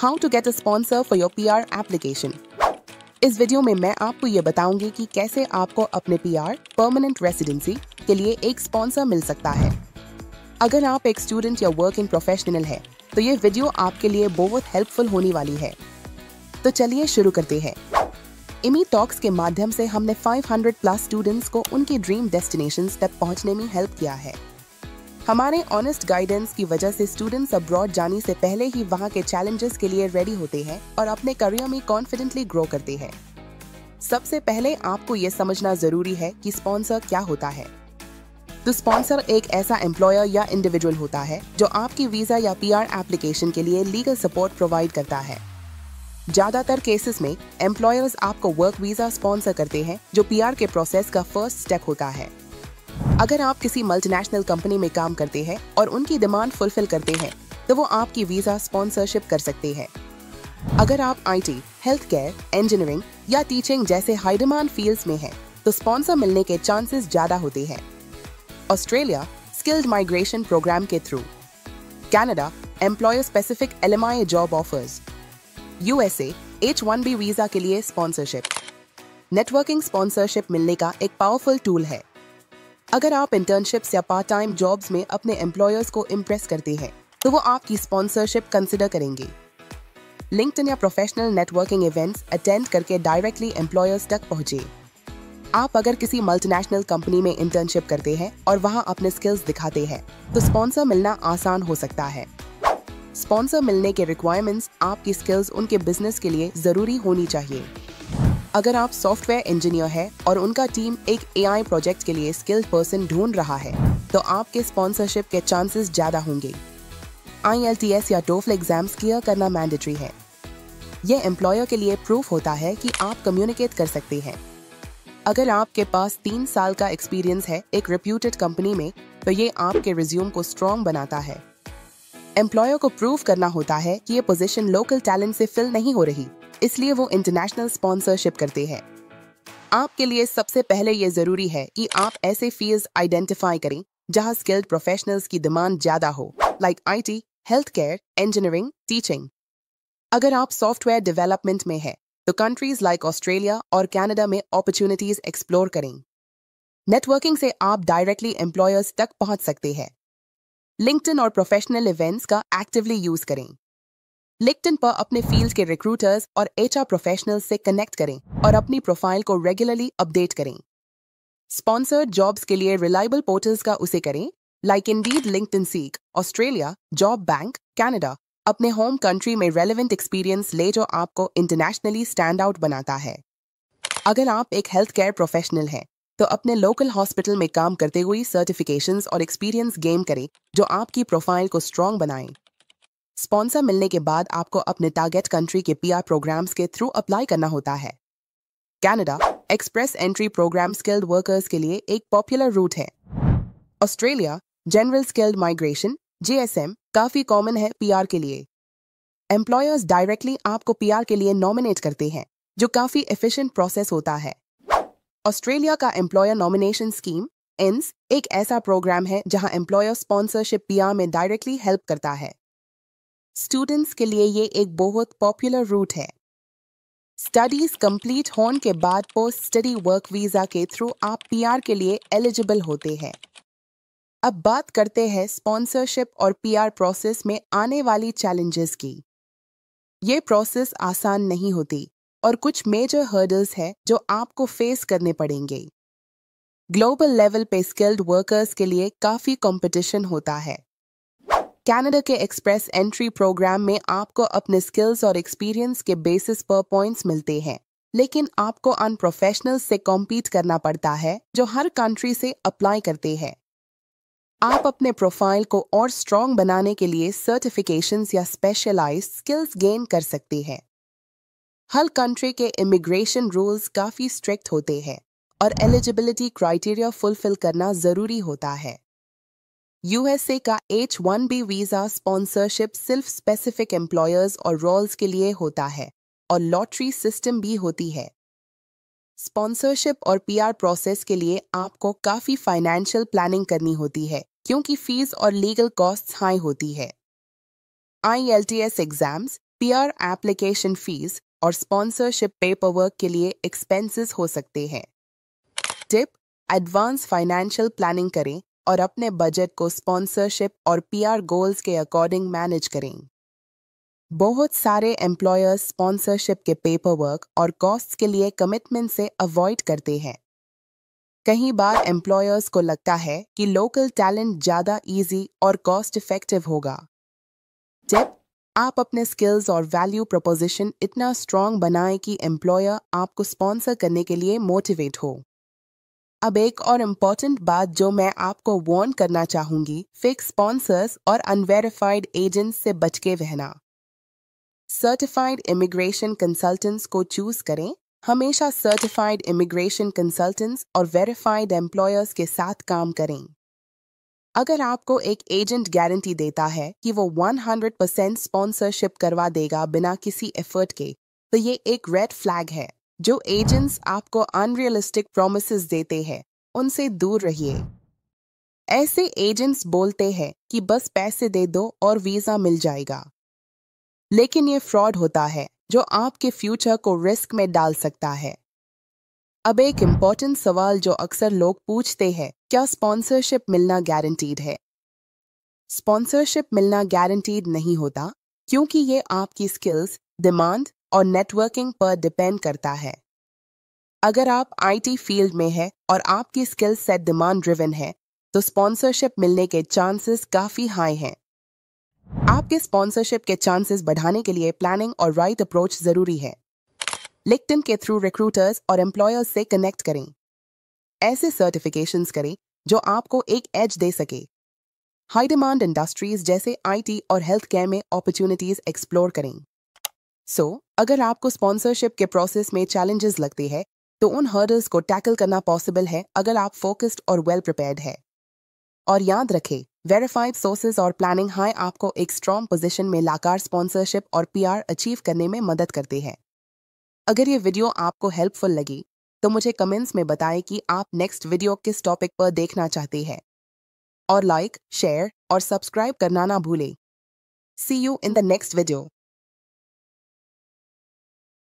How to get a sponsor for your PR application. इस video में मैं आपको ये बताऊंगी कि कैसे आपको अपने पीआर परमानेंट रेसिडेंसी के लिए एक स्पॉन्सर मिल सकता है। अगर आप एक स्टूडेंट या वर्किंग प्रोफेशनल है तो ये वीडियो आपके लिए बहुत हेल्पफुल होने वाली है। तो चलिए शुरू करते हैं। इमी टॉक्स के माध्यम से हमने 500 प्लस स्टूडेंट्स को उनकी ड्रीम डेस्टिनेशंस तक पहुंचने में हेल्प किया है। हमारे ऑनेस्ट गाइडेंस की वजह से स्टूडेंट्स अब्रॉड जाने से पहले ही वहां के चैलेंजेस के लिए रेडी होते हैं और अपने करियर में कॉन्फिडेंटली ग्रो करते हैं। सबसे पहले आपको ये समझना जरूरी है कि स्पॉन्सर क्या होता है। तो स्पॉन्सर एक ऐसा एम्प्लॉयर या इंडिविजुअल होता है जो आपकी वीजा या पीआर एप्लीकेशन के लिए लीगल सपोर्ट प्रोवाइड करता है। ज्यादातर केसेस में एम्प्लॉयर्स आपको वर्क वीजा स्पॉन्सर करते हैं, जो पीआर के प्रोसेस का फर्स्ट स्टेप होता है। अगर आप किसी मल्टीनेशनल कंपनी में काम करते हैं और उनकी डिमांड फुलफिल करते हैं तो वो आपकी वीजा स्पॉन्सरशिप कर सकते हैं। अगर आप आईटी, हेल्थ केयर, इंजीनियरिंग या टीचिंग जैसे हाई डिमांड फील्ड्स में हैं तो स्पॉन्सर मिलने के चांसेस ज्यादा होते हैं। ऑस्ट्रेलिया स्किल्ड माइग्रेशन प्रोग्राम के through, Canada employer specific LMI job offers, USA H1B visa के लिए स्पॉन्सरशिप। नेटवर्किंग स्पॉन्सरशिप मिलने का एक पावरफुल टूल है। अगर आप इंटर्नशिप्स या पार्ट टाइम जॉब्स में अपने एम्प्लॉयर्स को इम्प्रेस करते हैं तो वो आपकी स्पॉन्सरशिप कंसिडर करेंगे। लिंक्डइन या प्रोफेशनल नेटवर्किंग इवेंट्स अटेंड करके डायरेक्टली एम्प्लॉयर्स तक पहुंचे। आप अगर किसी मल्टीनेशनल कंपनी में इंटर्नशिप करते हैं और वहां अपने स्किल्स दिखाते हैं तो स्पॉन्सर मिलना आसान हो सकता है। स्पॉन्सर मिलने के रिक्वायरमेंट्स आपकी स्किल्स उनके बिजनेस के लिए जरूरी होनी चाहिए। अगर आप सॉफ्टवेयर इंजीनियर हैं और उनका टीम एक AI प्रोजेक्ट के लिए स्किल्ड पर्सन ढूंढ रहा है तो आपके स्पॉन्सरशिप के चांसेस ज्यादा होंगे। IELTS या TOEFL एग्जाम्स क्लियर करना मैंडेटरी है। यह एम्प्लॉयर के लिए प्रूफ होता है कि आप कम्युनिकेट कर सकते हैं। अगर आपके पास 3 साल का एक्सपीरियंस है एक रेप्यूटेड कंपनी में तो ये आपके रिज्यूम को स्ट्रॉन्ग बनाता है। एम्प्लॉयर को प्रूव करना होता है कि ये पोजीशन लोकल टैलेंट से फिल नहीं हो रही, इसलिए वो इंटरनेशनल स्पॉन्सरशिप करते हैं। आपके लिए सबसे पहले ये जरूरी है कि आप ऐसे फील्ड्स आइडेंटिफाई करें जहां स्किल्ड प्रोफेशनल्स की डिमांड ज्यादा हो, like IT, health care, engineering, teaching. अगर आप सॉफ्टवेयर डेवलपमेंट में है तो कंट्रीज लाइक ऑस्ट्रेलिया और कनाडा में अपॉर्चुनिटीज एक्सप्लोर करें। नेटवर्किंग से आप डायरेक्टली एम्प्लॉयर्स तक पहुंच सकते हैं। लिंक्डइन और प्रोफेशनल इवेंट्स का एक्टिवली यूज करें। लिंक्डइन पर अपने फील्ड के रिक्रूटर्स और HR प्रोफेशनल्स से कनेक्ट करें और अपनी प्रोफाइल को रेगुलरली अपडेट करें। स्पॉन्सर्ड जॉब्स के लिए रिलायबल पोर्टल्स का उसे करें, like Indeed, LinkedIn seek, Australia, job bank, Canada. अपने होम कंट्री में रेलेवेंट एक्सपीरियंस ले जो आपको इंटरनेशनली स्टैंड आउट बनाता है। अगर आप एक हेल्थ केयर प्रोफेशनल हैं तो अपने लोकल हॉस्पिटल में काम करते हुए सर्टिफिकेशंस और एक्सपीरियंस गेन करें जो आपकी प्रोफाइल को स्ट्रॉन्ग बनाएं। स्पॉन्सर मिलने के बाद आपको अपने टारगेट कंट्री के पीआर प्रोग्राम्स के थ्रू अप्लाई करना होता है। Canada Express Entry program skilled workers के लिए एक पॉपुलर रूट है। Australia general skilled migration JSM काफी कॉमन है पीआर के लिए। एम्प्लॉयर्स डायरेक्टली आपको पीआर के लिए नॉमिनेट करते हैं, जो काफी एफिशिएंट प्रोसेस होता है। ऑस्ट्रेलिया का एम्प्लॉयर नॉमिनेशन स्कीम ENS एक ऐसा प्रोग्राम है जहां एम्प्लॉयर स्पॉन्सरशिप पीआर में डायरेक्टली हेल्प करता है। स्टूडेंट्स के लिए ये एक बहुत पॉपुलर रूट है। स्टडीज कंप्लीट होने के बाद पोस्ट स्टडी वर्क वीजा के थ्रू आप पीआर के लिए एलिजिबल होते हैं। अब बात करते हैं स्पॉन्सरशिप और पीआर प्रोसेस में आने वाली चैलेंजेस की। ये प्रोसेस आसान नहीं होती और कुछ मेजर हर्डल्स हैं जो आपको फेस करने पड़ेंगे। ग्लोबल लेवल पे स्किल्ड वर्कर्स के लिए काफी कंपटीशन होता है। कनाडा के एक्सप्रेस एंट्री प्रोग्राम में आपको अपने स्किल्स और एक्सपीरियंस के बेसिस पर पॉइंट्स मिलते हैं, लेकिन आपको अनप्रोफेशनल्स से कॉम्पीट करना पड़ता है जो हर कंट्री से अप्लाई करते हैं। आप अपने प्रोफाइल को और स्ट्रॉन्ग बनाने के लिए सर्टिफिकेशंस या स्पेशलाइज्ड स्किल्स गेन कर सकते हैं। हर कंट्री के इमिग्रेशन रूल्स काफी स्ट्रिक्ट होते हैं और एलिजिबिलिटी क्राइटेरिया फुलफिल करना जरूरी होता है। USA का H1B वीजा स्पॉन्सरशिप सिर्फ स्पेसिफिक एम्प्लॉयर्स और रोल्स के लिए होता है और लॉटरी सिस्टम भी होती है। स्पॉन्सरशिप और पीआर प्रोसेस के लिए आपको काफी फाइनेंशियल प्लानिंग करनी होती है क्योंकि फीस और लीगल कॉस्ट्स हाई होती है। IELTS exams, PR application fees और स्पॉन्सरशिप पेपरवर्क के लिए एक्सपेंसेस हो सकते हैं। टिप: एडवांस फाइनेंशियल प्लानिंग करें और अपने बजट को स्पॉन्सरशिप और पीआर गोल्स के अकॉर्डिंग मैनेज करें। बहुत सारे एम्प्लॉयर्स स्पॉन्सरशिप के पेपरवर्क और कॉस्ट्स के लिए कमिटमेंट से अवॉइड करते हैं। कई बार एम्प्लॉयर्स को लगता है कि लोकल टैलेंट ज़्यादा इजी और कॉस्ट इफेक्टिव होगा। टिप: आप अपने स्किल्स और वैल्यू प्रोपोजिशन इतना स्ट्रॉन्ग बनाएं कि एम्प्लॉयर आपको स्पॉन्सर करने के लिए मोटिवेट हो। अब एक और इम्पॉर्टेंट बात जो मैं आपको वार्न करना चाहूंगी, फेक स्पॉन्सर्स और अनवेरिफाइड एजेंट्स से बच के रहना। सर्टिफाइड इमिग्रेशन कंसल्टेंट्स को चूज करें। हमेशा सर्टिफाइड इमिग्रेशन कंसल्टेंट्स और वेरीफाइड एम्प्लॉयर्स के साथ काम करें। अगर आपको एक एजेंट गारंटी देता है कि वो 100% स्पॉन्सरशिप करवा देगा बिना किसी एफर्ट के, तो ये एक रेड फ्लैग है। जो एजेंट्स आपको अनरियलिस्टिक प्रॉमिसेस देते हैं, उनसे दूर रहिए। ऐसे एजेंट्स बोलते हैं कि बस पैसे दे दो और वीजा मिल जाएगा, लेकिन ये फ्रॉड होता है जो आपके फ्यूचर को रिस्क में डाल सकता है। अब एक इम्पॉर्टेंट सवाल जो अक्सर लोग पूछते हैं, क्या स्पॉन्सरशिप मिलना गारंटीड है? स्पॉन्सरशिप मिलना गारंटीड नहीं होता, क्योंकि ये आपकी स्किल्स, डिमांड और नेटवर्किंग पर डिपेंड करता है। अगर आप आईटी फील्ड में हैं और आपकी स्किल सेट डिमांड ड्रिवन है, तो स्पॉन्सरशिप मिलने के चांसेस काफ़ी हाई हैं। आपके स्पॉन्सरशिप के चांसेस बढ़ाने के लिए प्लानिंग और राइट अप्रोच ज़रूरी है। लिंक्डइन के थ्रू रिक्रूटर्स और एम्प्लॉयर्स से कनेक्ट करें। ऐसे सर्टिफिकेशंस करें जो आपको एक एज दे सके। हाई डिमांड इंडस्ट्रीज जैसे आईटी और हेल्थ केयर में अपॉर्चुनिटीज एक्सप्लोर करें। अगर आपको स्पॉन्सरशिप के प्रोसेस में चैलेंजेस लगते हैं, तो उन हर्डल्स को टैकल करना पॉसिबल है अगर आप फोकस्ड और वेल प्रिपेयर्ड है। और याद रखें, वेरीफाइड सोर्सेज और प्लानिंग हाई आपको एक स्ट्रॉन्ग पोजीशन में लाकर स्पॉन्सरशिप और पीआर अचीव करने में मदद करते हैं। अगर ये वीडियो आपको हेल्पफुल लगी, तो मुझे कमेंट्स में बताएं कि आप नेक्स्ट वीडियो किस टॉपिक पर देखना चाहते हैं। और लाइक, शेयर और सब्सक्राइब करना ना भूलें। See you in the next video.